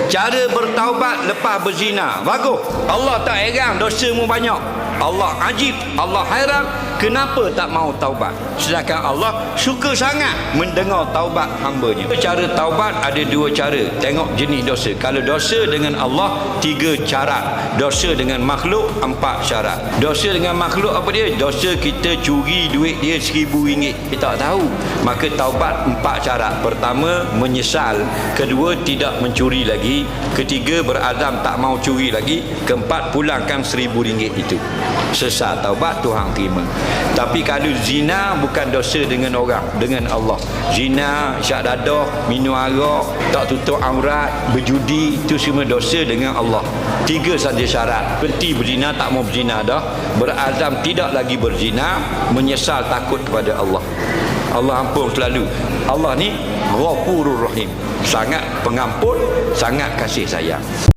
Cara bertaubat lepas berzina. Bagus. Allah tak heran dosamu banyak. Allah ajib, Allah hairan kenapa tak mau taubat. Sedangkan Allah suka sangat mendengar taubat hamba-Nya. Cara taubat ada dua cara. Tengok jenis dosa. Kalau dosa dengan Allah 3 syarat. Dosa dengan makhluk 4 syarat. Dosa dengan makhluk apa dia? Dosa kita curi duit dia RM1,000. Kita tak tahu. Maka taubat 4 syarat. Pertama, menyesal. Kedua, tidak mencuri lagi. Ketiga, berazam tak mau curi lagi. Keempat, pulangkan RM1,000 itu. Sesat taubat Tuhan terima. Tapi kalau zina bukan dosa dengan orang, dengan Allah. Zina, syak dadah, minum arak, tak tutup aurat, berjudi, itu semua dosa dengan Allah. 3 saja syarat. Berhenti berzina, tak mau berzina dah. Berazam tidak lagi berzina, menyesal takut kepada Allah. Allah ampun selalu. Allah ni Ghafurur Rahim. Sangat pengampun, sangat kasih sayang.